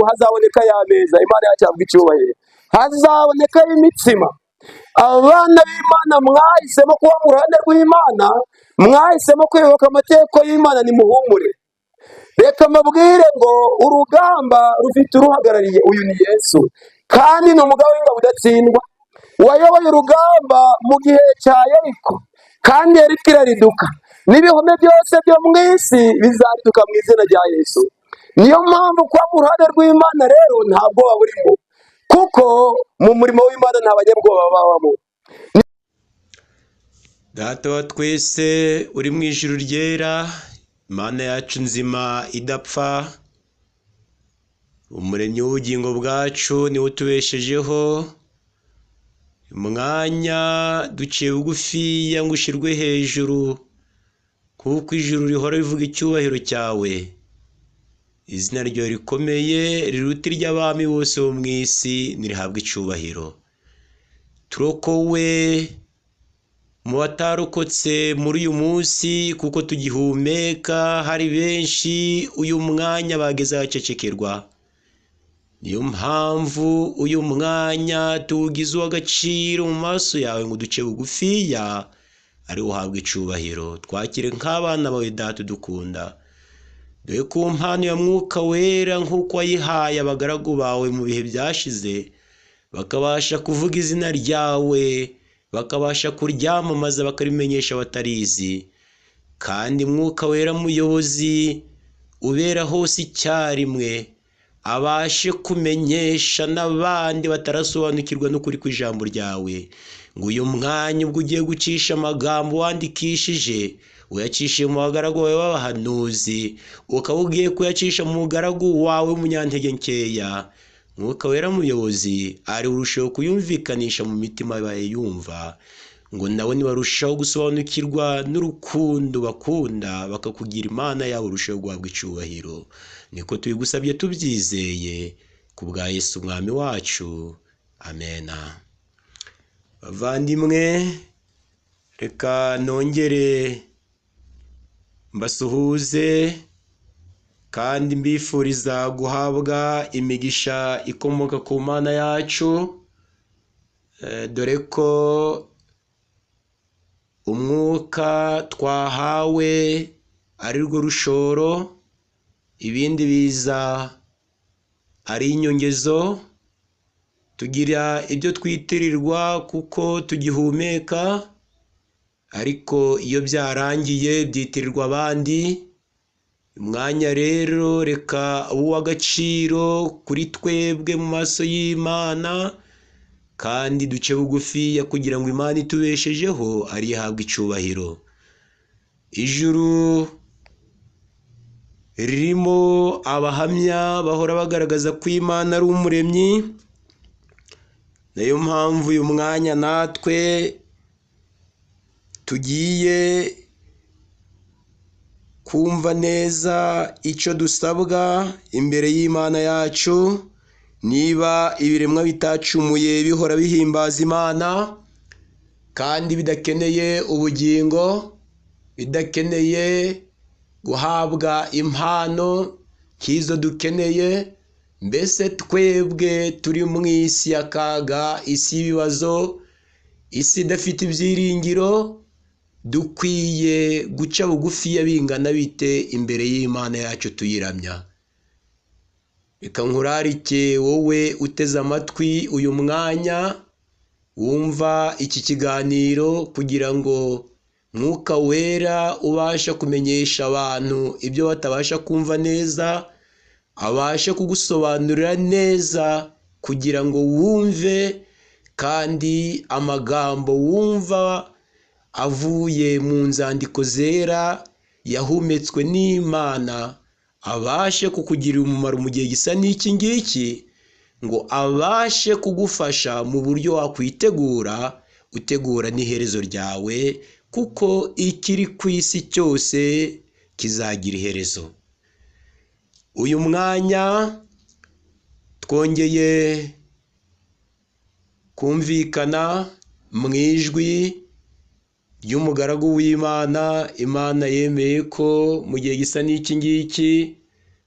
hazaboneka y'ameza, Imana yacu ihabwa icyubahiro, hazaboneka imitsima. Abana b'Imana mwahisemo kuba mu ruhande rw'Imana, mwahisemo kwibuka amategeko y'Imana, nimuhumure. Reka mbabwire ngo urugamba rufite uruhagarariye, uyu ni Yesu, kandi ni umugabo w'ingabo udatsindwa, wayoboye urugamba mu gihe cya Yeriko, kandi Yeriko irariduka, n'ibihome byose byo mu isi bizariduka mu izina rya Yesu. Niyo mpamvu kuba mu ruhande rw'Imana rero nta bwoba burimo, kuko mu murimo w'Imana nta banyabwoba babamo. Data wa twese uri mu ijuru ryera, Imana yacu nzima idapfa, umuremyi w'ubugingo bwacu niwe utubeshejeho. Umwanya duciye bugufiya ngo ushyirwe hejuru, kuko ijuru rihora rivuga icyubahiro cyawe. Izina ryawe rikomeye riruta iry'abami bose bo mu isi nirihabwe icyubahiro. Turokowe mu batarokotse muri uyu munsi, kuko tugihumeka hari benshi uyu mwanya bageze ahacecekerwa. Niyo mpamvu uyu mwanya tuwugize uw'agaciro mu maso yawe, ngo duce bugufiya ari uhabwe icyubahiro. Twakire nk'abana bawe Data udukunda, dore ku mpano ya Mwuka Wera nk'uko wayihaye abagaragu bawe mu bihe byashize, bakabasha kuvuga izina ryawe, bakabasha kuryamamaza, bakarimenyesha abatarizi. Kandi Mwuka Wera muyobozi ubera hose icyarimwe, abashe kumenyesha n'abandi batarasobanukirwa n'ukuri kw'ijambo ryawe, ngo uyu mwanya ubwo ugiye gucisha amagambo wandikishije uyacishije mu bagaragu bawe b'abahanuzi, ukaba ugiye kuyacisha mu mugaragu wawe w'umunyantege nkeya. Mwuka Wera muyobozi ari urusheho kuyumvikanisha mu mitima bayumva, ngo nabo nibarushaho gusobanukirwa n'urukundo bakunda, bakakugira Imana yabo, urusheho guhabwa icyubahiro. Niko tubigusabye tubyizeye ku bwa Yesu umwami wacu, amena. Bavandimwe, reka nongere mbasuhuze kandi mbifuriza guhabwa imigisha ikomoka ku Mana yacu, dore ko umwuka twahawe ari rwo rushoro, ibindi biza ari inyongezo. Tugira ibyo twitirirwa kuko tugihumeka, ariko iyo byarangiye byitirirwa abandi. Umwanya rero reka uw'agaciro kuri twebwe mu maso y'Imana, kandi duce bugufiya kugira ngo Imana itubeshejeho ari ihabwe icyubahiro. Ijuru ririmo abahamya bahora bagaragaza ko Imana ari umuremyi. Nayo mpamvu uyu mwanya natwe tugiye kumva neza icyo dusabwa imbere y'Imana yacu. Niba ibiremwa bitacumuye bihora bihimbaza Imana, kandi bidakeneye ubugingo, bidakeneye guhabwa impano nk'izo dukeneye, mbese twebwe turi mu isi y'akaga, isi y'ibibazo, isi idafite ibyiringiro, dukwiye guca bugufiya bingana bite imbere y'Imana yacu tuyiramya. Reka nkurarike wowe uteze amatwi uyu mwanya, wumva iki kiganiro, kugira ngo Mwuka Wera ubasha kumenyesha abantu ibyo batabasha kumva neza, abashe kugusobanurira neza, kugira ngo wumve, kandi amagambo wumva avuye mu nzandiko zera yahumetswe n'Imana abashe kukugirira umumaro mu gihe gisa n'iki ngiki, ngo abashe kugufasha mu buryo wakwitegura, utegura n'iherezo ryawe, kuko ikiri ku isi cyose kizagira iherezo. Uyu mwanya twongeye kumvikana mu ijwi ry'umugaragu w'Imana. Imana yemeye ko mu gihe gisa n'iki ngiki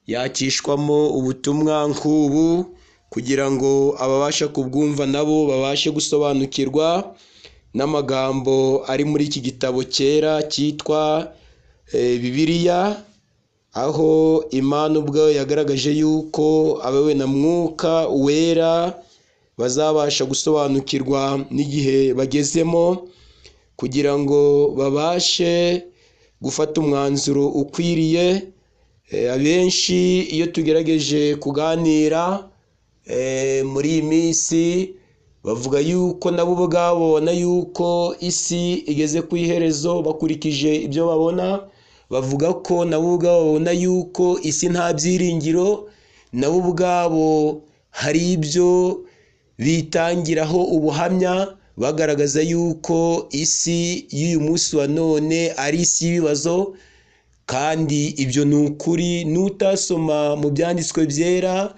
yakishwamo ubutumwa nk'ubu kugira ngo ababasha kubwumva nabo babashe gusobanukirwa n'amagambo ari muri iki gitabo cyera cyitwa Bibiliya, aho Imana ubwo yagaragaje yuko abawe na Mwuka Wera bazabasha gusobanukirwa n'igihe bagezemo kugira ngo babashe gufata umwanzuro ukwiriye. Abenshi iyo tugerageje kuganira muri iyi minsi bavuga yuko nabo ubwabo babona yuko isi igeze ku iherezo bakurikije ibyo babona, bavuga ko nabo ubwabo babona yuko isi nta byiringiro, nabo ubwabo hari ibyo bitangiraho ubuhamya bagaragaza yuko isi y'uyu munsi wa none ari isi y'ibibazo, kandi ibyo ni ukuri. N'utasoma mu byanditswe byera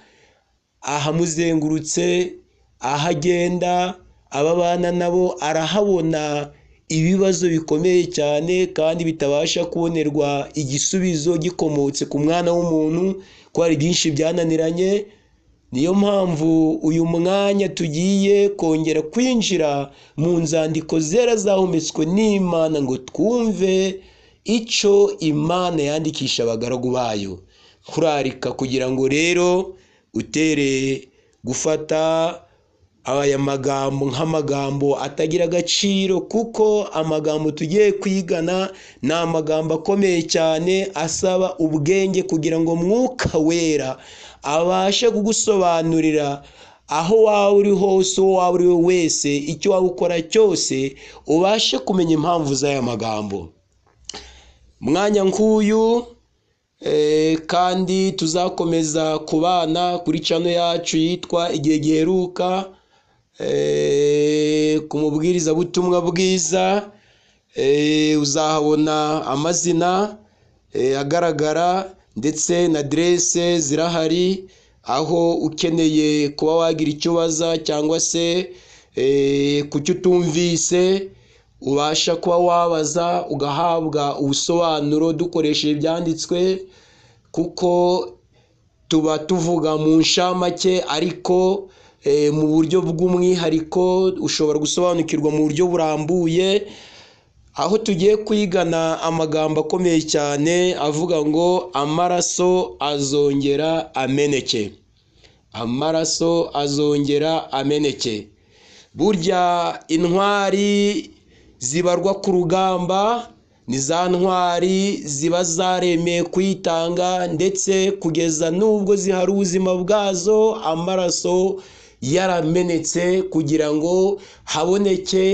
ahamuzengurutse, ahagenda, ababana nabo arahabona ibibazo bikomeye cyane kandi bitabasha kubonerwa igisubizo gikomotse ku mwana w'umuntu, ko hari byinshi byananiranye. Niyo mpamvu uyu mwanya tugiye kongera kwinjira mu nzandiko zera zahumetswe n'Imana ngo twumve icyo Imana yandikisha abagaragu bayo. Kurarika kugira ngo rero utere gufata aya magambo nk'amagambo atagira agaciro, kuko amagambo tugiye kwigana ni amagambo akomeye cyane asaba ubwenge kugira ngo Mwuka Wera abashe kugusobanurira aho waba uri hose, uwo waba uri we wese, icyo waba ukora cyose, ubashe kumenya impamvu z'aya magambo. Mwanya nk'uyu kandi tuzakomeza kubana kuri channel yacu yitwa Igihe Giheruka ku mubwirizabutumwa bwiza. Uzahabona amazina agaragara ndetse na adresse zirahari, aho ukeneye kuba wagira icyo ubaza cyangwa se kucyo utumvise ubasha kuba wabaza ugahabwa ubusobanuro dukoresheje ibyanditswe, kuko tuba tuvuga mu nshamake ariko mu buryo bw'umwihariko ushobora gusobanukirwa mu buryo burambuye, aho tugiye kwigana amagambo akomeye cyane avuga ngo amaraso azongera ameneke. Amaraso azongera ameneke. Burya intwari zibarwa ku rugamba ni za ntwari ziba zaremeye kwitanga, ndetse kugeza n'ubwo zihari ubuzima bwazo amaraso yaramenetse kugira ngo haboneke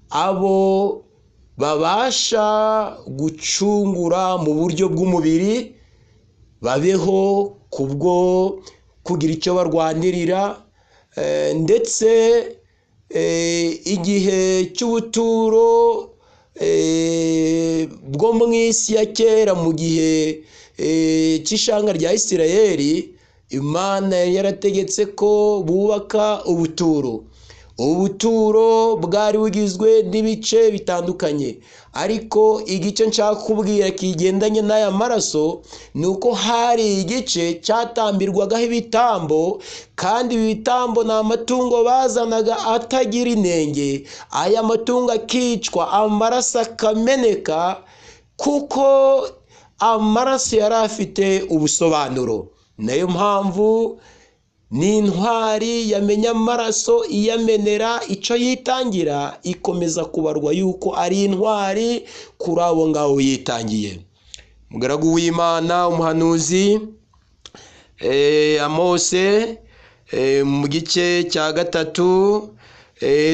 abo babasha gucungura mu buryo bw'umubiri, babeho kubwo kugira icyo barwanirira, ndetse igihe cy'ubuturo bwo mu isi ya kera, mu gihe cy'ishanga rya Isirayeli, Imana yari yarategetse ko bubaka ubuturo. Ubuturo bwari bugizwe n'ibice bitandukanye, ariko igice nshaka kubwira kigendanye n'aya maraso ni uko hari igice cyatambirwagaho ibitambo, kandi ibi bitambo ni amatungo bazanaga atagira inenge. Aya matungo akicwa, amaraso akameneka, kuko amaraso yari afite ubusobanuro. Nayo mpamvu n'intwari yamenya amaraso iyamenera icyo yitangira, ikomeza kubarwa yuko ari intwari kuri abo ngabo yitangiye. Umugaragu w'Imana umuhanuzi Amose mu gice cya 3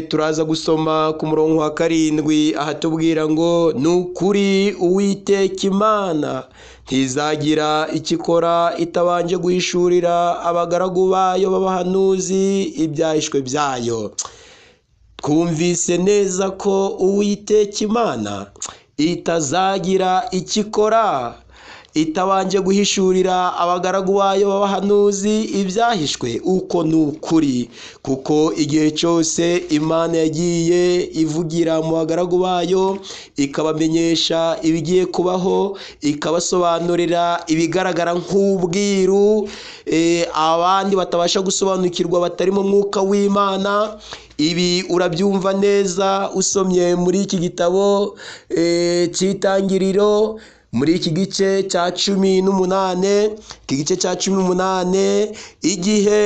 turaza gusoma ku murongo wa 7 ahatubwira ngo nukuri Uwiteka Imana ntizagira ikikora itabanje guhishurira abagaragu bayo b'abahanuzi ibyahishwe byayo. Twumvise neza ko Uwiteka Imana itazagira ikikora itabanje guhishurira abagaragu bayo b'abahanuzi ibyahishwe uko ni ukuri, kuko igihe cyose Imana yagiye ivugira mu bagaragu bayo ikabamenyesha ibigiye kubaho, ikabasobanurira ibigaragara nk'ubwiru abandi batabasha gusobanukirwa batari mu mwuka w'Imana. Ibi urabyumva neza usomye muri iki gitabo cy'Itangiriro, muri iki gice cya 18, iki gice cya 18, igihe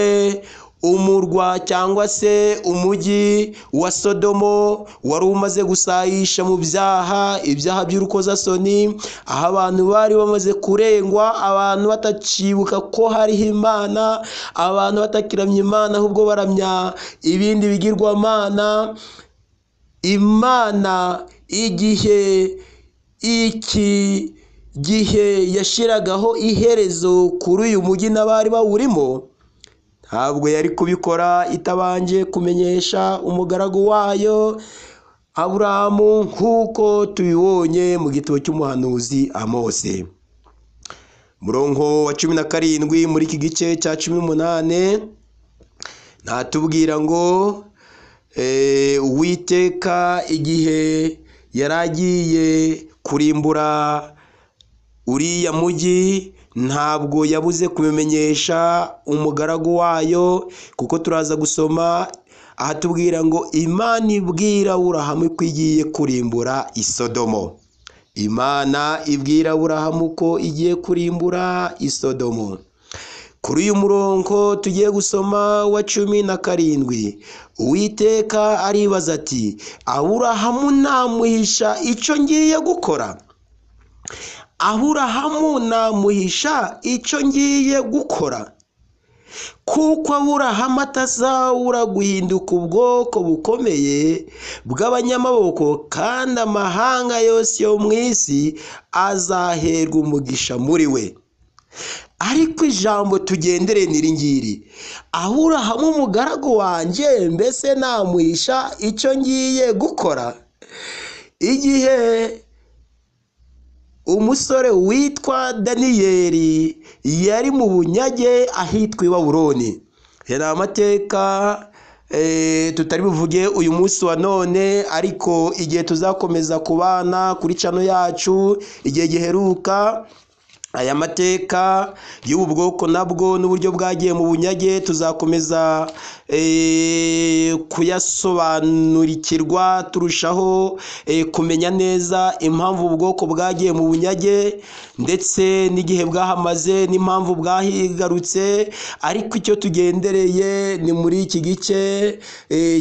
umurwa cyangwa se umujyi wa Sodomo wari umaze gusayisha mu ibyaha by'urukozasoni, aho abantu bari bamaze kurengwa, abantu batacibuka ko hariho Imana, abantu batakiramya Imana ahubwo baramya ibindi bigirwamana. Imana igihe iki gihe yashiragaho iherezo kuri uyu mujyi n'abari bawurimo, ntabwo yari kubikora itabanje kumenyesha umugaragu wayo Aburahamu, nk'uko tubibonye mu gitabo cy'umuhanuzi Amose, murongo wa 17 muri iki gice cya 18, ntatubwira ngo Uwiteka igihe yaragiye kurimbura uriya mujyi ntabwo yabuze kubimenyesha umugaragu wayo, kuko turaza gusoma ahatubwira ngo Imana ibwira Aburahamu ko igiye kurimbura Isodomo. Imana ibwira Aburahamu ko igiye kurimbura Isodomo. Kuri uyu murongo tugiye gusoma wa 17, Uwiteka aribaza ati, Aburahamu namuhisha icyo ngiye gukora? Aburahamu namuhisha icyo ngiye gukora? Kuko Aburahamu atazabura guhinduka ubwoko bukomeye bw'abanyamaboko, kandi amahanga yose yo mu isi azaherwa umugisha muri we. Ariko ijambo tugendere niringiri, Aburahamu umugaragu wanjye mbese namuhisha icyo ngiye gukora? Igihe umusore witwa Daniyeli yari mu bunyage ahitwa i Babuloni, hari amateka tutari buvuge uyu munsi wa none, ariko igihe tuzakomeza kubana kuri channel yacu igihe giheruka, aya mateka y'ubu bwoko nabwo n'uburyo bwagiye mu bunyage tuzakomeza kuyasobanurikirwa, turushaho kumenya neza impamvu ubwoko bwagiye mu bunyage ndetse n'igihe bwahamaze n'impamvu bwahigarutse. Ariko icyo tugendereye ni muri iki gice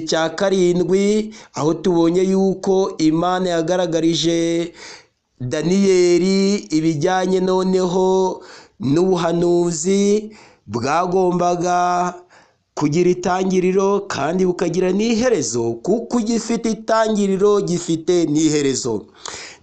cya 7, aho tubonye yuko Imana yagaragarije Daniyeli ibijyanye noneho n'ubuhanuzi bwagombaga kugira itangiriro kandi bukagira n'iherezo, kuko gifite itangiriro gifite n'iherezo.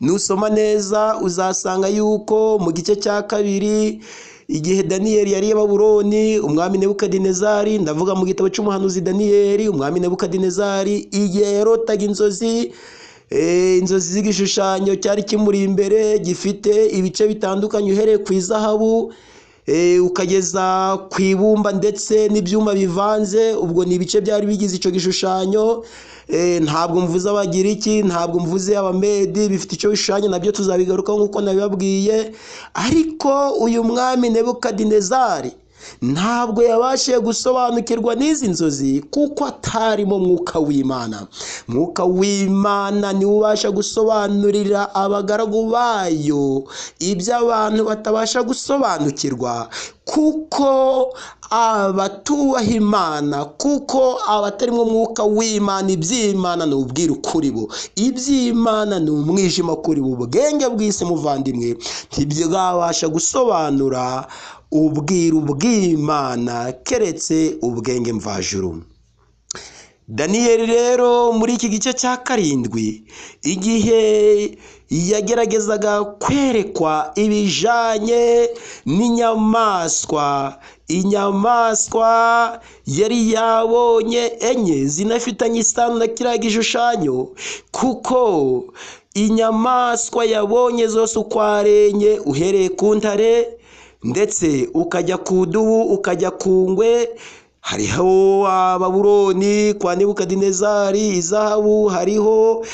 Nusoma neza uzasanga yuko mu gice cya 2, igihe Daniyeli yari i Babuloni, umwami Nebukadinezari, ndavuga mu gitabo cy'umuhanuzi Daniyeli, umwami Nebukadinezari igihe yarotaga inzozi z'igishushanyo cyari kimuri imbere, gifite ibice bitandukanye uhereye ku izahabu ukageza ku ibumba ndetse n'ibyuma bivanze. Ubwo ni ibice byari bigize icyo gishushanyo. Ntabwo mvuze Abagiriki, ntabwo mvuze Abamedi, bifite icyo bishushanya, nabyo tuzabigarukaho nk'uko nabibabwiye. Ariko uyu mwami Nebukadinezari ntabwo yabashije gusobanukirwa n'izi nzozi, kuko atarimo mwuka w'Imana. Mwuka w'Imana niwe ubasha gusobanurira abagaragu bayo ibyo abantu batabasha gusobanukirwa, kuko abatubaha Imana, kuko abatarimo mwuka w'Imana iby'Imana ni ubwiru kuri bo, iby'Imana ni umwijima kuri bo. Ubwenge bw'isi muvandimwe ntibwabasha gusobanura ubwiru bw'Imana keretse ubwenge mvajuru. Daniyeli rero muri iki gice cya 7, igihe yageragezaga kwerekwa ibijanye n'inyamaswa, inyamaswa yari yabonye enye zinafitanye isano na kiriya gishushanyo, kuko inyamaswa yabonye zose uko ari enye, uhereye ku ntare ndetse ukajya ku dubu ukajya ku ngwe. Hariho Babuloni kwa Nebukadinezari, izahabu, hariho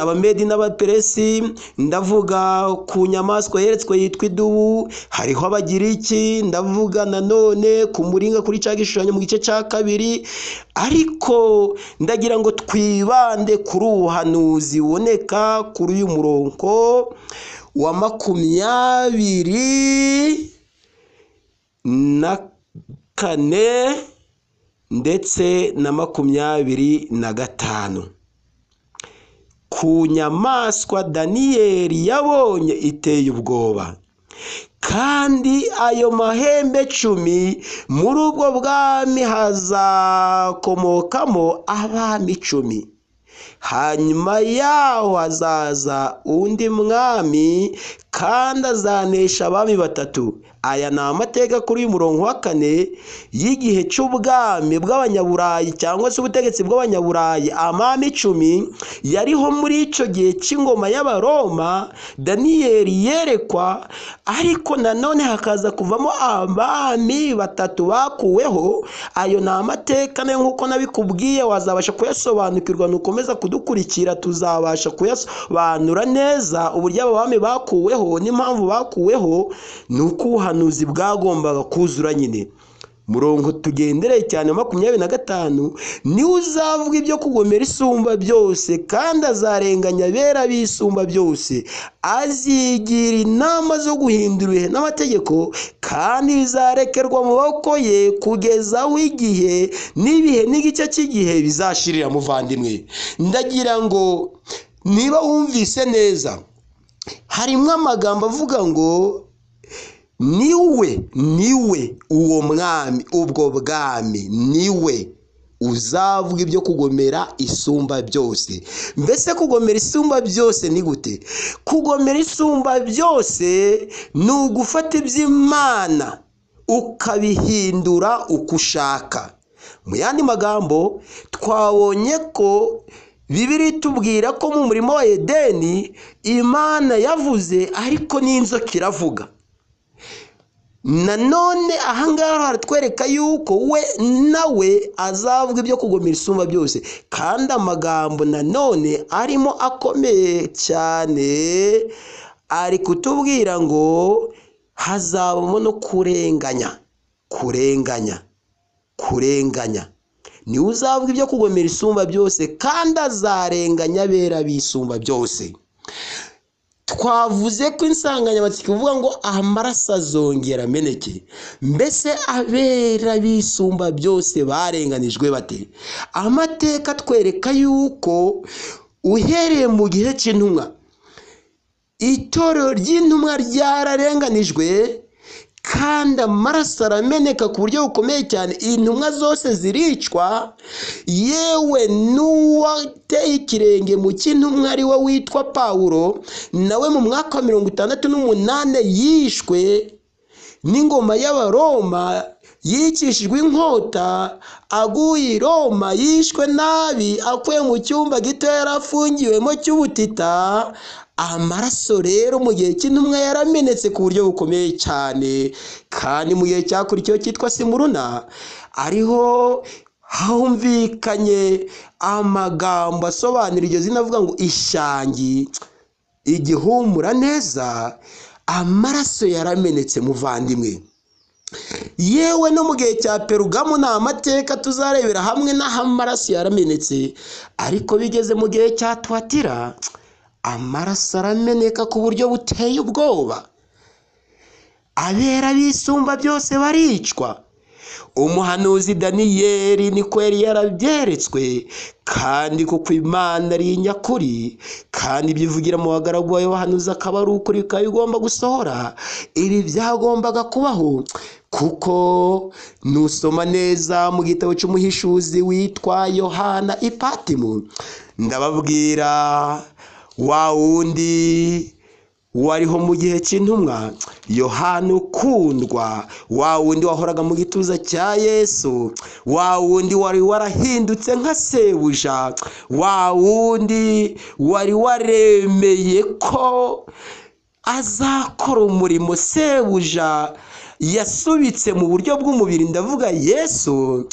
abamedi n'abaperesi, ndavuga ku nyamaswa yeretswe yitwa idubu, hariho abagiriki, ndavuga nanone ku muringa kuri cya gishushanyo mu gice cya kabiri. Ariko ndagira ngo twibande kuri ubuhanuzi buboneka kuri uyu murongo wa 24 ndetse na 25. Ku nyamaswa Daniyeli yabonye iteye ubwoba, kandi ayo mahembe 10, muri ubwo bwami hazakomokamo abami 10. Hanyuma yaho hazaza undi mwami, kandi azanesha abami 3. Aya ni amateka kuri uyu murongo wa 4 y'igihe cy'ubwami bw'abanyaburayi cyangwa se ubutegetsi bw'abanyaburayi. Amami 10 yariho muri icyo gihe cy'ingoma y'Abaroma Daniyeli yerekwa, ariko nanone hakaza kuvamo abami 3 bakuweho. Ayo ni amateka nayo nk'uko nabikubwiye wazabasha kuyasobanukirwa, nukomeza kudukurikira tuzabasha kuyasobanura neza uburyo abo bami bakuweho n'impamvu bakuweho, nuko ubuhanuzi bwagombaga kuzura nyine. Murongo tugendereye cyane 25, niwe uzavuga ibyo kugomera isumba byose, kandi azarenganya abera b'isumba byose, azigira inama zo guhindura ibihe n'amategeko, kandi bizarekerwa mu maboko ye kugeza aho igihe n'ibihe n'igice cy'igihe bizashirira. Muvandimwe, ndagira ngo niba wumvise neza, harimo amagambo avuga ngo niwe uwo mwami, ubwo bwami niwe uzavuga ibyo kugomera isumba byose. Mbese kugomera isumba byose ni gute? Kugomera isumba byose ni ugufata iby'Imana ukabihindura uko ushaka. Mu yandi magambo, twabonye ko Bibiliya itubwira ko mu murimo wa Edeni Imana yavuze, ariko n'inzoka iravuga. Nanone ahangaha haratwereka yuko we nawe azavuga ibyo kugomera isumba byose, kandi amagambo nanone arimo akomeye cyane, ari kutubwira ngo hazabamo no kurenganya. Niwe uzavuga ibyo kugomera isumba byose, kandi azarenganya abera b'isumba byose. Twavuze ko insanganyamatsiko ivuga ngo amaraso azongera ameneke. Mbese abera b'isumba byose barenganijwe bate? Amateka twereka yuko uhereye mu gihe cy'intumwa, itorero ry'intumwa ryararenganijwe, kandi amaraso arameneka ku buryo bukomeye cyane. Intumwa zose ziricwa, yewe n'uwateye ikirenge mu cy'intumwa ari we witwa Pawulo, nawe mu mwaka wa 68 yishwe n'ingoma y'Abaroma, yicishijwe inkota, aguye i Roma, yishwe nabi, akuye mu cyumba gito yarafungiwemo cy'ubutita. Amaraso rero mu gihe cy'intumwa yaramenetse ku buryo bukomeye cyane, kandi mu gihe cyakurikiyeho cyitwa Simuruna ariho humvikanye amagambo asobanura iryo zina avuga ngo ishangi, igihumura neza. Amaraso yaramenetse muvandimwe. Yewe no mu gihe cya Perugamo ni amateka tuzarebera hamwe n'aho amaraso yaramenetse, ariko bigeze mu gihe cya Tuwatira amaraso arameneka ku buryo buteye ubwoba. Abera b'isumba byose baricwa. Umuhanuzi Daniyeli niko yari yarabyeretswe, kandi kuko Imana ari inyakuri, kandi ibyivugira mu bagaragu bayo bahanuzi akaba ari ukuri, bigomba gusohora. Ibi byagombaga kubaho, kuko nusoma neza mu gitabo cy'umuhishuzi witwa Yohana Ipatimu, ndababwira wa wundi wariho mu gihe cy'intumwa, Yohana ukundwa, wa wundi wahoraga mu gituza cya Yesu, wa wundi wari warahindutse nka sebuja, wa wundi wari waremeye ko azakora umurimo sebuja yasubitse mu buryo bw'umubiri, ndavuga Yesu.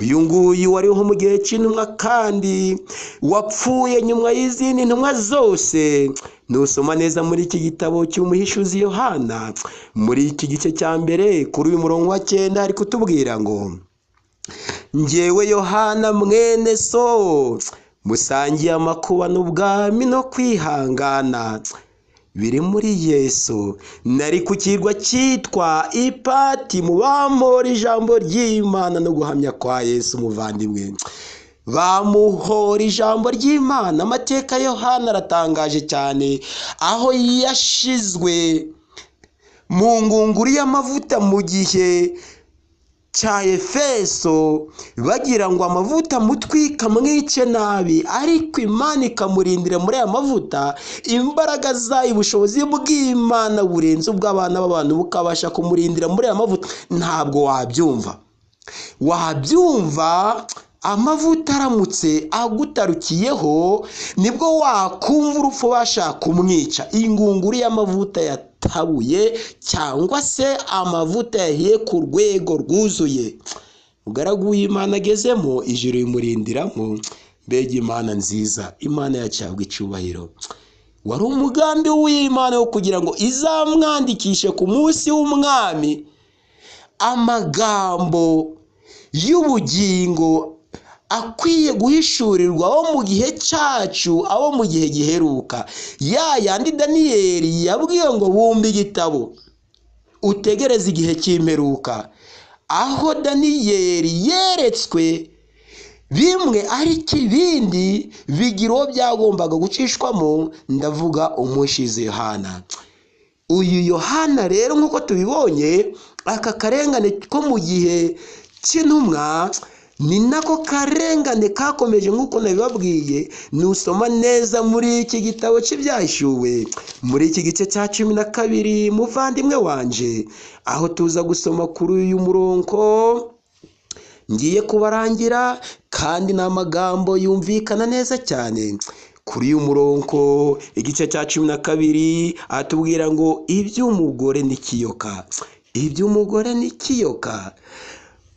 Uyu nguyu wariho mu gihe cy'intumwa kandi wapfuye nyuma y'izindi ntumwa zose. Nusoma neza muri iki gitabo cy'umuhishuzi Yohana, muri iki gice cya mbere kuri uyu murongo wa 9 ari kutubwira ngo, njyewe Yohana mwene so, musangiye amakuba n'ubwami no kwihangana biri muri Yesu. Nari ku kirwa cyitwa Ipati mu bamora ijambo ry'Imana no guhamya kwa Yesu. Muvandimwe, bamuhora ijambo ry'Imana. Amateka Yohana aratangaje cyane, aho yashizwe mu ngunguru y'amavuta mu gihe cya Efeso, bagira ngo amavuta mutwika mwice nabi, ariko Imana ikamurindira muri aya mavuta. Imbaraga zayo, ubushobozi bw'Imana burenze ubw'abana b'abantu bukabasha kumurindira muri aya mavuta. Ntabwo wabyumva amavuta aramutse agutarukiyeho, nibwo wakumva urupfu bashaka kumwica. Ingunguru y'amavuta yatabuye, cyangwa se amavuta yahiye ku rwego rwuzuye. Mugaragu w'Imana agezemo, ijuru rimurindiramo. Mbega Imana nziza, Imana yacyabwa icyubahiro. Wari umugambi w'Imana wo kugira ngo izamwandikishe ku munsi w'umwami amagambo y'ubugingo akwiye guhishurirwa abo mu gihe cyacu, abo mu gihe giheruka. Yandi Daniyeli yabwiye ngo bumba igitabo utegereze igihe cy'imperuka, aho Daniyeli yeretswe bimwe ariko ibindi bigira uwo byagombaga gucishwamo. Ndavuga umushize Yohana. Uyu Yohana rero nk'uko tubibonye, aka karengane ko mu gihe cy'intumwa ni nako karengane kakomeje nk'uko nabibabwiye. Nusoma neza muri iki gitabo cy'ibyahishuwe, muri iki gice cya 12, muvandimwe wanje, aho tuza gusoma kuri uyu murongo ngiye kubarangira, kandi n'amagambo yumvikana neza cyane. Kuri uyu murongo igice cya 12 atubwira ngo iby'umugore n'ikiyoka, iby'umugore n'ikiyoka.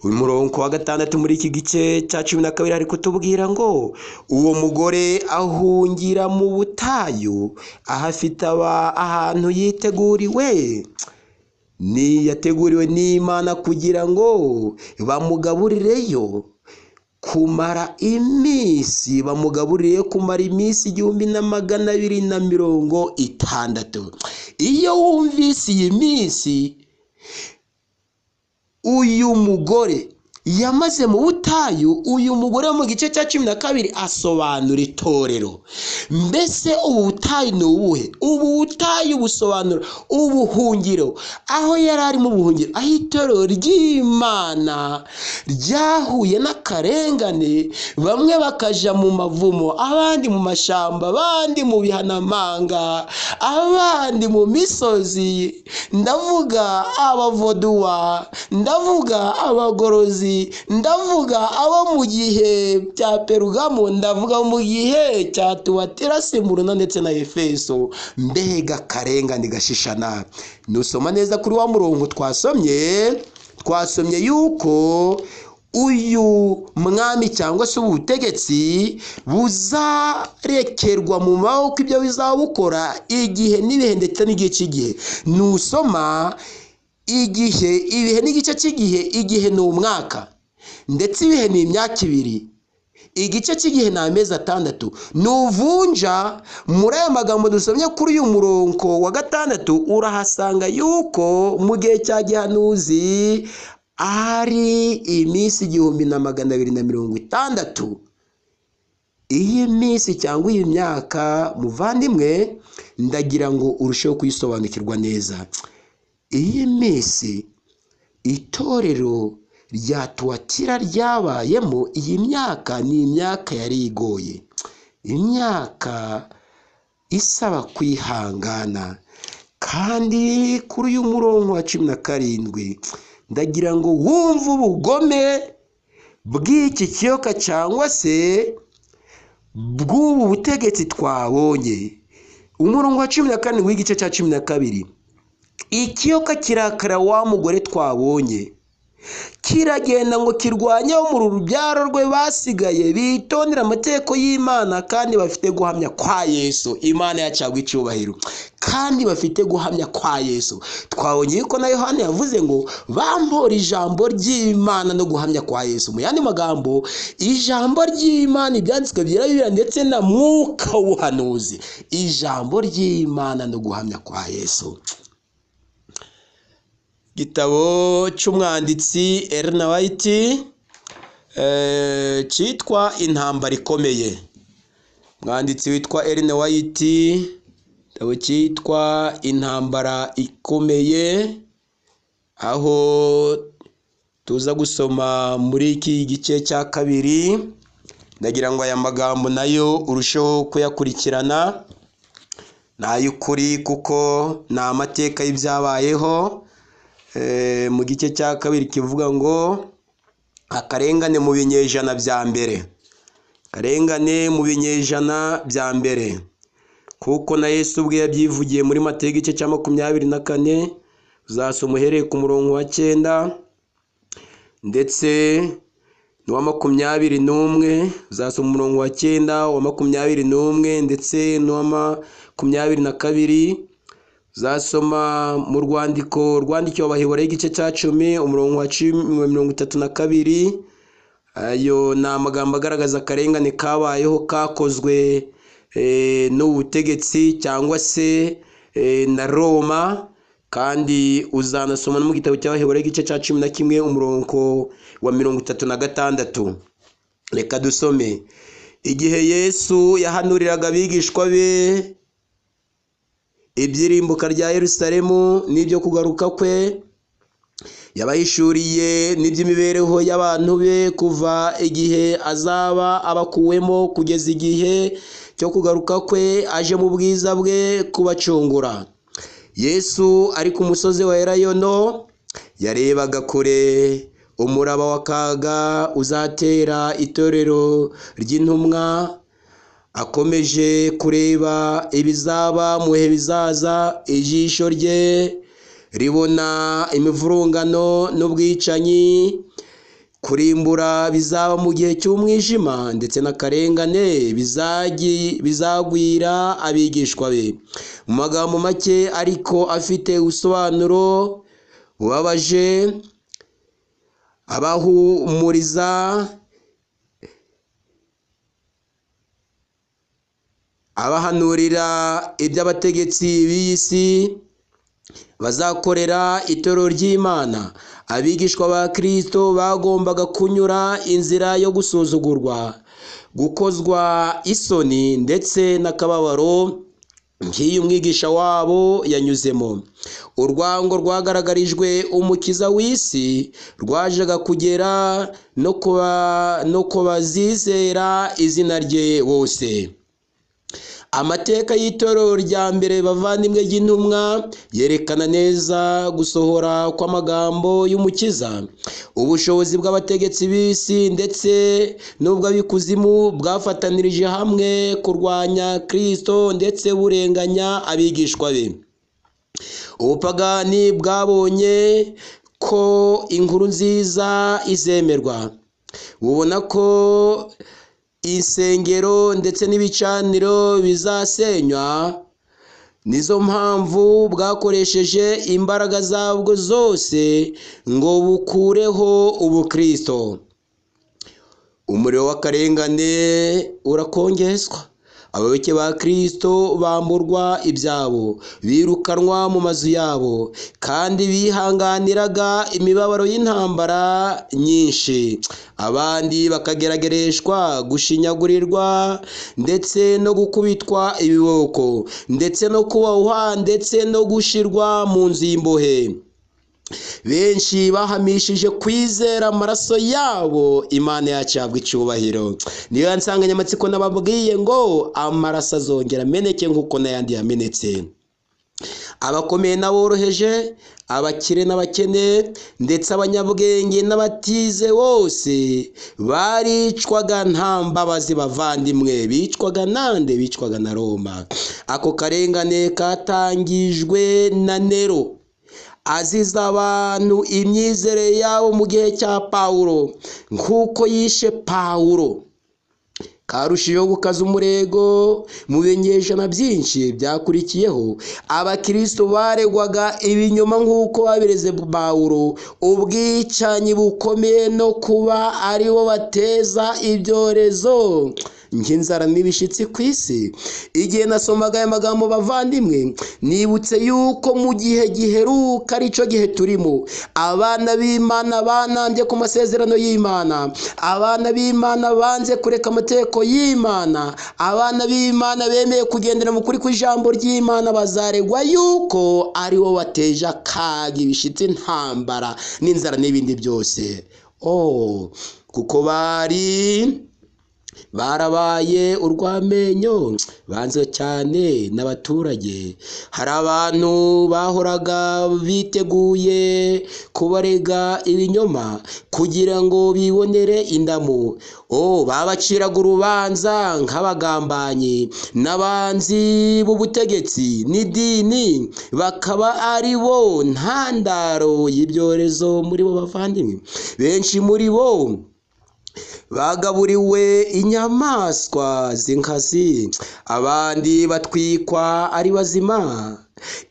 Uyu murongo wa 6 muri iki gice cya 12 ari kutubwira ngo uwo mugore ahungira mu butayu, ahafite ahantu yiteguriwe, yateguriwe n'Imana kugira ngo bamugaburireyo kumara iminsi, bamugaburiye kumara iminsi 1260. Iyo wumvise iyi minsi, uyu mugore yamaze mu butayu. Uyu mugore mu gice cya 12 asobanura itorero. Mbese ubu butayu ni ubuhe? Ubu butayu busobanura ubuhungiro. Aho yari ari mu buhungiro, aho itorero ry'Imana ryahuye n'akarengane, bamwe bakaja mu mavumo, abandi mu mashamba, abandi mu bihanamanga, abandi mu misozi. Ndavuga abavoduwa, ndavuga abagorozi, ndavuga abo mu gihe cya Perugamo, ndavuga mu gihe cya Tuwatira, Simuruna ndetse na Efeso. Mbega karengane gashishana. Nusoma neza kuri wa murongo twasomye yuko uyu mwami cyangwa se ubutegetsi buzarekerwa mu maboko, ibyo bizabukora igihe n'ibihe ndetse n'igihe cy'igihe. Nusoma ibihe n'igice cy'igihe, igihe ni umwaka ndetse ibihe ni imyaka 2, igice cy'igihe ni amezi 6. Nuvunja muri aya magambo dusomye kuri uyu murongo wa 6, urahasanga yuko mu gihe cya gihanuzi ari iminsi 1260. Iyi minsi cyangwa iyi myaka, muvandimwe, ndagira ngo urusheho kuyisobanukirwa neza. Iyi minsi itorero rya Tuwatira ryabayemo, iyi myaka ni imyaka yari igoye, imyaka isaba kwihangana. kandi kuri uyu murongo wa 17 ndagira ngo wumve ubugome bw'iki kiyoka cyangwa se bw'ubu butegetsi twabonye. Umurongo wa 14 w'igice cya 12, ikiyoka kirakara wa mugore twabonye, kiragenda ngo kirwanye abo mu rubyaro rwe basigaye bitondera amategeko y'Imana kandi bafite guhamya kwa Yesu. Imana yacabwa icyubahiro, kandi bafite guhamya kwa Yesu. Twabonye ko na Yohana yavuze ngo bambora ijambo ry'Imana no guhamya kwa Yesu. Mu yandi magambo, ijambo ry'Imana, ibyanditswe byera Bibiliya ndetse na mwuka w'ubuhanuzi, ijambo ry'Imana no guhamya kwa Yesu. Igitabo cy'umwanditsi Ellen White cyitwa Intambara Ikomeye. Umwanditsi witwa Ellen White, igitabo cyitwa Intambara Ikomeye, aho tuza gusoma muri iki gice cya 2. Ndagira ngo aya magambo nayo urusheho kuyakurikirana, n'ay'ukuri kuko ni amateka y'ibyabayeho. Mu gice cya 2 kivuga ngo akarengane mu binyejana bya mbere, akarengane mu binyejana bya mbere, kuko na Yesu ubwe yabyivugiye muri Mateyo igice cya 24. Uzasoma uhereye ku murongo wa 9 ndetse n'uwa 21. Uzasoma umurongo wa 9, wa 21 ndetse n'uwa 22. Uzasoma mu rwandiko rwandikiwe Abaheburayo igice cya 10 umurongo wa 32. Ayo ni amagambo agaragaza akarengane kabayeho kakozwe n'ubutegetsi cyangwa se na Roma. Kandi uzanasoma no mu gitabo cy'Abaheburayo igice cya 11 umurongo wa 36. Reka dusome. Igihe Yesu yahanuriraga abigishwa be ibyirimbuka rya Yerusalemu n'ibyo kugaruka kwe, yabahishuriye n'iby'imibereho y'abantu be kuva igihe azaba abakuwemo kugeza igihe cyo kugaruka kwe aje mu bwiza bwe kubacungura. Yesu ari ku musozi wa Elayono yarebaga kure umuraba w'akaga uzatera itorero ry'intumwa. Akomeje kureba ibizaba mu bihe bizaza, ijisho rye ribona imivurungano n'ubwicanyi, kurimbura bizaba mu gihe cy'umwijima ndetse n'akarengane bizagwira abigishwa be. Mu magambo make ariko afite ubusobanuro bubabaje, abahumuriza, abahanurira iby'abategetsi b'iyi si bazakorera itorero ry'Imana. Abigishwa ba Kristo bagombaga kunyura inzira yo gusuzugurwa, gukozwa isoni ndetse n'akababaro nk'iyo umwigisha wabo yanyuzemo. Urwango rwagaragarijwe umukiza w'isi rwajaga kugera no ku bazizera izina rye bose. Amateka y'itorero rya mbere bavandimwe ry'intumwa yerekana neza gusohora kw'amagambo y'umukiza. Ubushobozi bw'abategetsi b'isi ndetse n'ubw'abikuzimu bwafatanirije hamwe kurwanya Kristo ndetse burenganya abigishwa be. Ubupagani bwabonye ko inkuru nziza izemerwa, bubona ko insengero ndetse n'ibicaniro bizasenywa. Nizo mpamvu bwakoresheje imbaraga zabwo zose ngo bukureho ubukristo. Umuriro w'akarengane urakongezwa. Abayoboke ba Kristo bamburwa ibyabo, birukanwa mu mazu yabo, kandi bihanganiraga imibabaro y'intambara nyinshi. Abandi bakageragereshwa, gushinyagurirwa ndetse no gukubitwa ibiboko, ndetse no kubohwa ndetse no gushirwa mu nzu y'imbohe. Benshi bahamishije kwizera amaraso yabo. Imana yacu yabwa icyubahiro. Niyo nsanganyamatsiko nababwiye ngo amaraso azongera ameneke nk'uko n'ayandi yamenetse. abakomeye n'aboroheje, abakire n'abakene, ndetse abanyabwenge n'abatize bose baricwaga nta mbabazi bavandimwe. Bicwaga nande? Bicwaga na Roma. Ako karengane katangijwe na Nero aziza abantu imyizerere yabo mu gihe cya Pawulo, nk'uko yishe Pawulo. Karushijeho gukaza umurego mu binyejana byinshi byakurikiyeho. Abakristo baregwaga ibinyoma nk'uko babireze Pawulo, ubwicanyi bukomeye no kuba aribo bateza ibyorezo nk'inzara n'ibishitsi ku isi. Igihe nasomaga aya magambo bavandimwe, nibutse yuko mu gihe giheruka arico gihe turimo, abana b'Imana banambye ku masezerano y'Imana, abana b'Imana banze kureka amategeko y'Imana, abana b'Imana bemeye kugendera mu kuri kw'ijambo ry'Imana bazaregwa yuko aribo bateje akaga ibishitsi, intambara n'inzara n'ibindi byose. Kuko barabaye urw'amenyo, banze cyane n'abaturage. Hari abantu bahoraga biteguye kubarega ibinyoma kugira ngo bibonere indamu. Babaciraga urubanza nk'abagambanyi n'abanzi b'ubutegetsi n'idini, bakaba ari bo ntandaro y'ibyorezo muri bo bavandimwe. Benshi muri bo bagaburiwe inyamaswa z'inkazi, abandi batwikwa ari bazima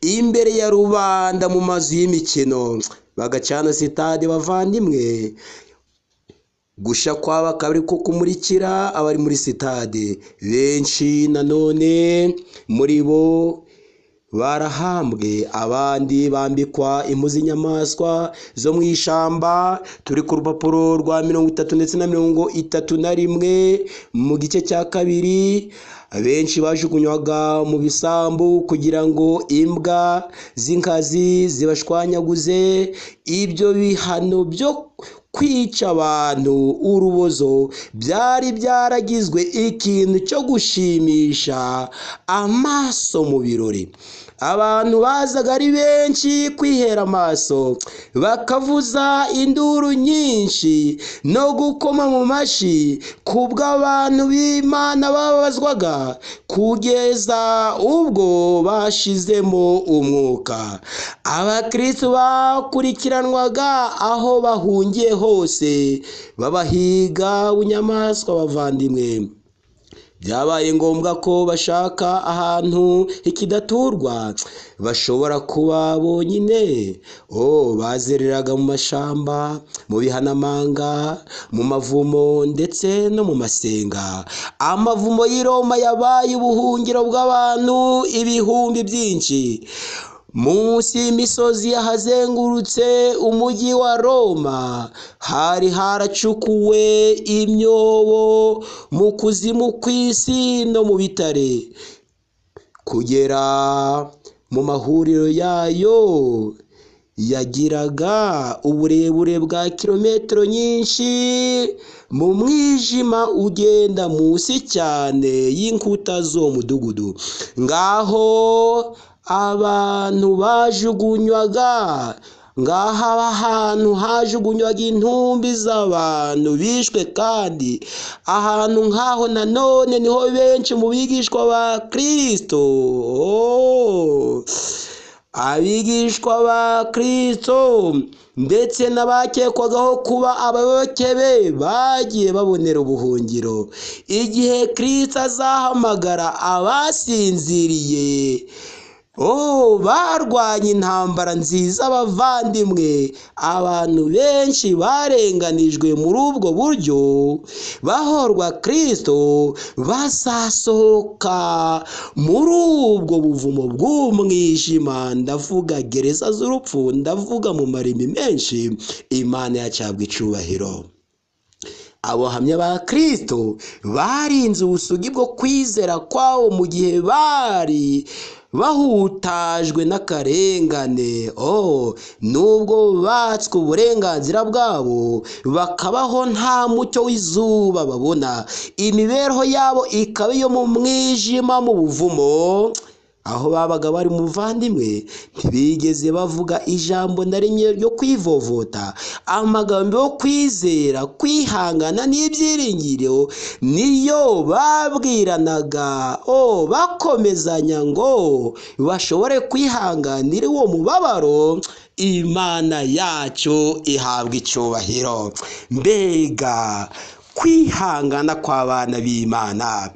imbere ya rubanda mu mazu y'imikino, bagacana sitade bavandimwe. Gusha kwaba kabiri ko kumurikira abari muri sitade. Benshi nanone muri bo barahambwe, abandi bambikwa impu z'inyamaswa zo mu ishamba. Turi ku rupapuro rwa 30 ndetse na 31 mu gice cya 2. Abenshi bajugunywaga mu bisambu kugira ngo imbwa z'inkazi zibashwanyaguze. Ibyo bihano byo kwica abantu urubozo byari byaragizwe ikintu cyo gushimisha amaso mu birori. Abantu bazaga ari benshi kwihera amaso, bakavuza induru nyinshi no gukoma mu mashi kubw'abantu b'Imana babazwaga kugeza ubwo bashizemo umwuka. Abakristo bakurikiranwaga aho bahungiye hose, babahiga bunyamaswa bavandimwe. Byabaye ngombwa ko bashaka ahantu hikidaturwa bashobora kuba bonyine. Bazereraga mu mashamba, mu bihanamanga, mu mavumo ndetse no mu masenga. Amavumo y'i Roma yabaye ubuhungiro bw'abantu ibihumbi byinshi. Munsi y'imisozi yahazengurutse umujyi wa Roma hari haracukuwe imyobo mu kuzimu kw'isi no mu bitare. Kugera mu mahuriro yayo yagiraga uburebure bwa kilometero nyinshi mu mwijima ugenda munsi cyane y'inkuta z'uwo mudugudu. Ngaho abantu bajugunywaga, ngaha ahantu hajugunywaga intumbi z'abantu bishwe. Kandi ahantu nk'aho nanone niho benshi mu bigishwa ba Kristo, abigishwa ba Kristo ndetse n'abakekwagaho kuba abayoboke be bagiye babonera ubuhungiro. Igihe Kristo azahamagara abasinziriye, barwanya intambara nziza bavandimwe. Abantu benshi barenganijwe muri ubwo buryo bahorwa Kristo, bazasohoka muri ubwo buvumo bw'umwijima. Ndavuga gereza z'urupfu, ndavuga mu marimbi menshi. Imana yacabwa icubahiro. Abahamya ba Kristo barinze ubusugi bwo kwizera kwabo mu gihe bari bahutajwe n'akarengane. Nubwo batswe uburenganzira bwabo, bakabaho nta mucyo w'izuba babona. Imibereho yabo ikaba iyo mu mwijima, mu buvumo. aho babaga bari muvandimwe ntibigeze bavuga ijambo na rimwe ryo kwivovota. Amagambo yo kwizera, kwihangana n'ibyiringiro niyo babwiranaga bakomezanya ngo bashobore kwihanganira uwo mubabaro. Imana yacu ihabwa icyubahiro. Mbega kwihangana kw'abana b'Imana.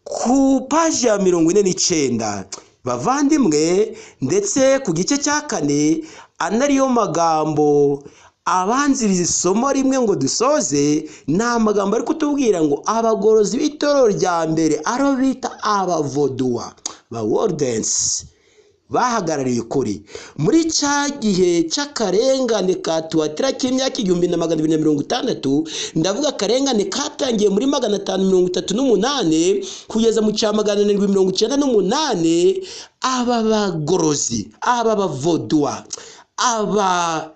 Ku paji ya 49 bavandimwe, ndetse ku gice cya 4 anariyo magambo abanziriza isomo rimwe ngo dusoze, ni amagambo ari kutubwira ngo abagorozi b'itorero rya mbere aro bita abavoduwa ba wordens bahagarariye ukuri muri cya gihe cy'akarengane ka Tuwatira k'imyaka 1260. ndavuga akarengane katangiye muri 538 kugeza mu cya 798. aba bagorozi, aba bavoduwa, aba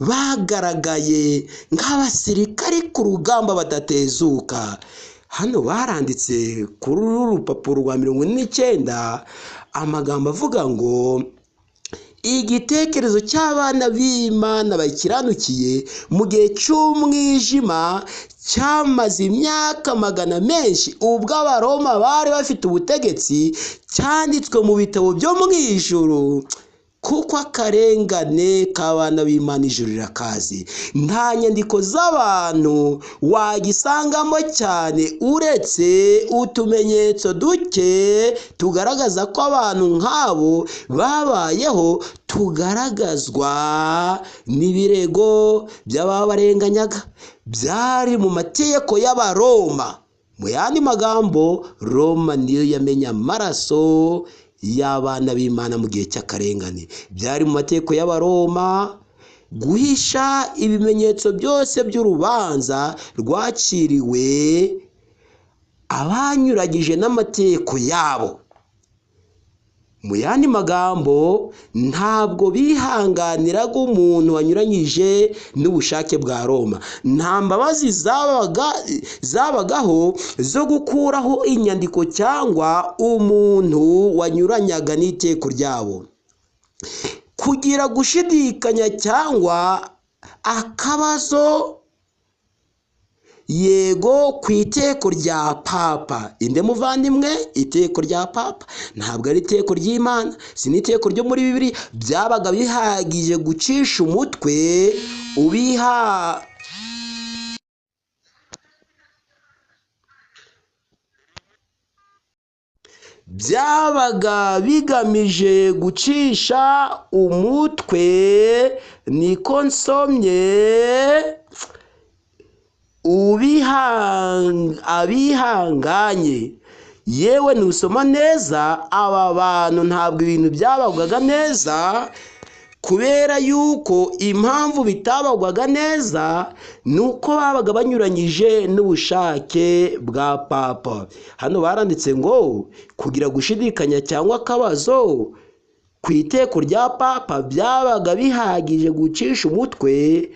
bagaragaye nk'abasirikari ku rugamba badatezuka. Hano baranditse kuri uru rupapuro rwa 49 amagambo avuga ngo igitekerezo cy'abana b'Imana bakiranukiye mu gihe cy'umwijima cyamaze imyaka magana menshi ubwo Abaroma bari bafite ubutegetsi cyanditswe mu bitabo byo mu ijuru. Kuko akarengane k'abana b'Imana ijuru rirakazi. Nta nyandiko z'abantu wagisangamo cyane uretse utumenyetso duke tugaragaza ko abantu nk'abo babayeho, tugaragazwa n'ibirego by'ababarenganyaga byari mu mategeko y'Abaroma. Mu yandi magambo, Roma niyo yamenye amaraso y'abana b'Imana mu gihe cy'akarengane. Byari mu mategeko y'Abaroma guhisha ibimenyetso byose by'urubanza rwaciriwe abanyuragije n'amategeko yabo. Mu yandi magambo, ntabwo bihanganiraga umuntu wanyuranyije n'ubushake bwa Roma. Nta mbabazi zabagaho zo gukuraho inyandiko cyangwa umuntu wanyuranyaga n'iteko ryabo. Kugira gushidikanya cyangwa akabazo yego ku iteko rya papa. Inde muvandimwe, iteko rya papa ntabwo ari iteko ry'Imana, si n'iteko ryo muri Bibiliya. Byabaga bihagije gucisha umutwe byabaga bigamije gucisha umutwe, niko nsomye, abihanganye. Yewe nusoma neza, aba bantu ntabwo ibintu byabagwaga neza, kubera yuko impamvu bitabagwaga neza nuko babaga banyuranyije n'ubushake bwa papa. Hano baranditse ngo kugira gushidikanya cyangwa akabazo ku iteko rya papa byabaga bihagije gucisha umutwe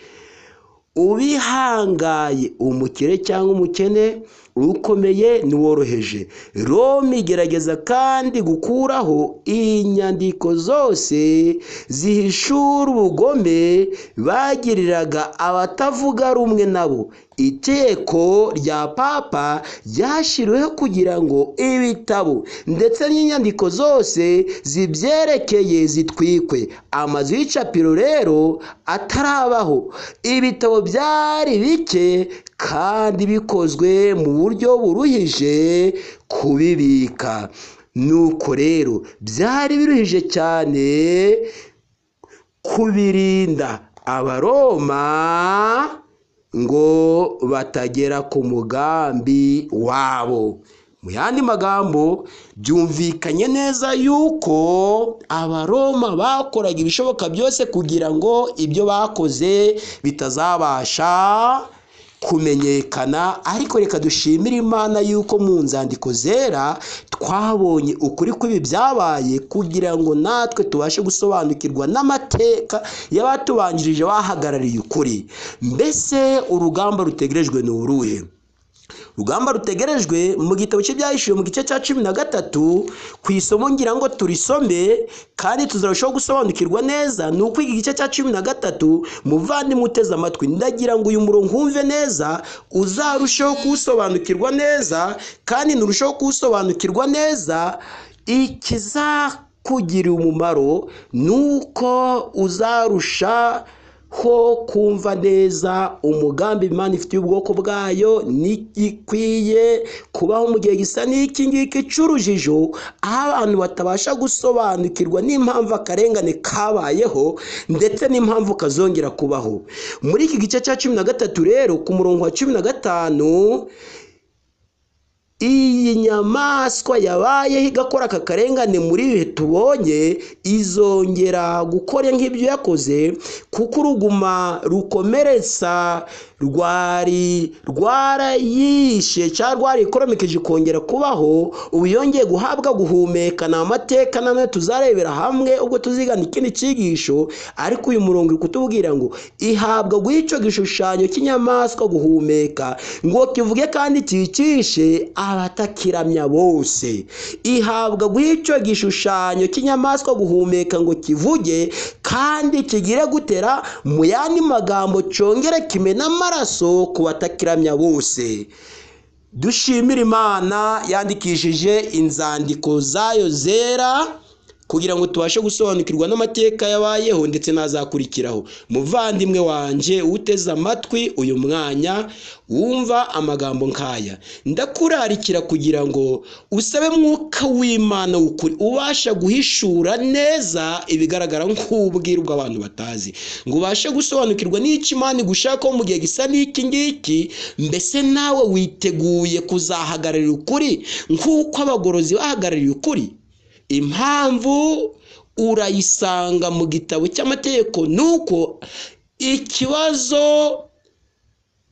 ubihangaye, umukire cyangwa umukene, ukomeye n'uworoheje. Roma igerageza kandi gukuraho inyandiko zose zihishura ubugome bagiriraga abatavuga rumwe nabo. Iteko rya papa ryashyiriweho kugira ngo ibitabo ndetse n'inyandiko zose zibyerekeye zitwikwe. Amazu y'icapiro rero atarabaho, ibitabo byari bike kandi bikozwe mu buryo buruhije kubibika. Nuko rero byari biruhije cyane kubirinda Abaroma ngo batagera ku mugambi wabo. Mu yandi magambo, byumvikanye neza yuko Abaroma bakoraga ibishoboka byose kugira ngo ibyo bakoze bitazabasha kumenyekana. Ariko reka dushimire Imana yuko mu nzandiko zera twabonye ukuri kw'ibi byabaye, kugira ngo natwe tubashe gusobanukirwa n'amateka y'abatubanjirije bahagarariye ukuri. Mbese urugamba rutegerejwe ni uruhe? Rugamba rutegerejwe mu gitabo cy'Ibyahishuwe mu gice cya 13 ku isomo ngira ngo turisome kandi tuzarushaho gusobanukirwa neza. Ni uko iki gice cya 13 muvandimwe uteze amatwi, ndagira ngo uyu murongo wumve neza, uzarushaho kuwusobanukirwa neza, kandi nurushaho kuwusobanukirwa neza, ikizakugira umumaro nuko uzarushaho kumva neza umugambi Imana ifitiye ubwoko bwayo n'igikwiye kubaho mu gihe gisa n'iki ngiki cy'urujijo, aho abantu batabasha gusobanukirwa n'impamvu akarengane kabayeho ndetse n'impamvu kazongera kubaho. Muri iki gice cya 13 rero ku murongo wa 15, iyi nyamaswa yabayeho igakora aka karengane muri bihe tubonye izongera gukora nk'ibyo yakoze, kuko uruguma rukomeretsa rwarayishe cyangwa rwarikoromekeje kongera kubaho, ubu yongeye guhabwa guhumeka. Ni amateka nanone tuzarebera hamwe ubwo tuzigana ikindi cyigisho, ariko uyu murongo uri kutubwira ngo ihabwa guhico gishushanyo cy'inyamaswa guhumeka, ngo kivuge kandi cyicishe abatakiramya bose. Ihabwa guhico gishushanyo cy'inyamaswa guhumeka ngo kivuge kandi kigire gutera, mu yandi magambo cyongere kimena amaraso ku batakiramya bose. Dushimira Imana yandikishije inzandiko zayo zera kugira ngo tubashe gusobanukirwa n'amateka yabayeho ndetse n'azakurikiraho. Muvandimwe wanje uteze amatwi uyu mwanya wumva amagambo nkaya, ndakurarikira kugira ngo usabe Mwuka w'Imana ukuri ubasha guhishura neza ibigaragara nk'ubwiru bw'abantu batazi, ngo ubashe gusobanukirwa n'icyo Imana igushakaho mu gihe gisa n'iki ngiki. Mbese nawe witeguye kuzahagararira ukuri nk'uko abagorozi bahagarariye ukuri? Impamvu urayisanga mu gitabo cy'amategeko, nuko ikibazo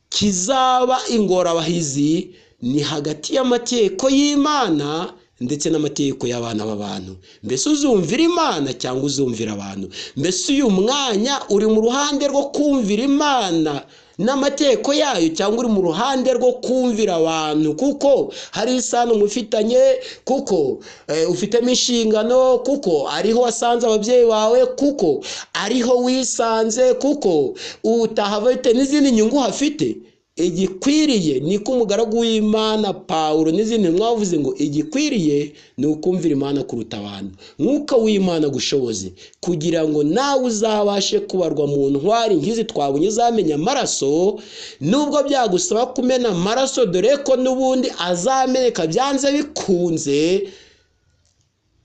kizaba ingorabahizi ni hagati y'amategeko y'Imana ndetse n'amategeko y'abana b'abantu. Mbese uzumvira Imana cyangwa uzumvira abantu? Mbese uyu mwanya uri mu ruhande rwo kumvira Imana n'amategeko yayo cyangwa uri mu ruhande rwo kumvira abantu? Kuko hari isano mufitanye, kuko ufitemo inshingano, kuko ariho wasanze ababyeyi bawe, kuko ariho wisanze, kuko utahava bite n'izindi nyungu hafite. Igikwiriye niko umugaragu w'Imana Pawulo n'izindi mwavuze ngo igikwiriye ni ukumvira Imana kuruta abantu. Mwuka w'Imana gushoboze kugira ngo nawe uzabashe kubarwa mu ntwari nk'izi twabonye zamenya amaraso, nubwo byagusaba kumena amaraso, dore ko n'ubundi azameneka byanze bikunze.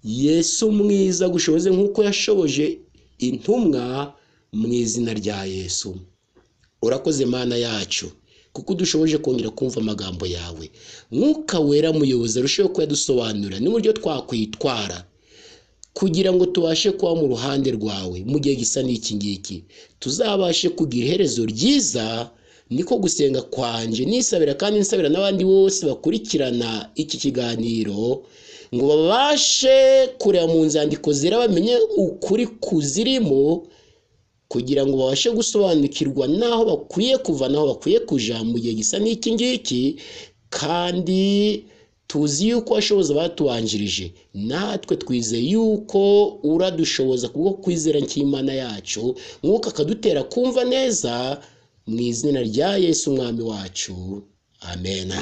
Yesu mwiza gushoboze nk'uko yashoboje intumwa, mu izina rya Yesu. Urakoze Mana yacu kuko dushoboje kongera kumva amagambo yawe. Mwuka wera muyobozi arusheho kuyadusobanurira n'uburyo twakwitwara kugira ngo tubashe kuba mu ruhande rwawe mu gihe gisa n'iki ngiki, tuzabashe kugira iherezo ryiza. Niko gusenga kwanje nisabira kandi nsabira n'abandi bose bakurikirana iki kiganiro, ngo babashe kureba mu nzandiko zera bamenye ukuri kuzirimo, kugira ngo babashe gusobanukirwa naho bakwiye kuva naho bakwiye kuja mu gihe gisa n'iki ngiki. Kandi tuzi yuko washoboza batubanjirije, natwe twizeye yuko uradushoboza kubwo kwizera nk'Imana yacu. Mwuka akadutera kumva neza, mu izina rya Yesu umwami wacu, amen.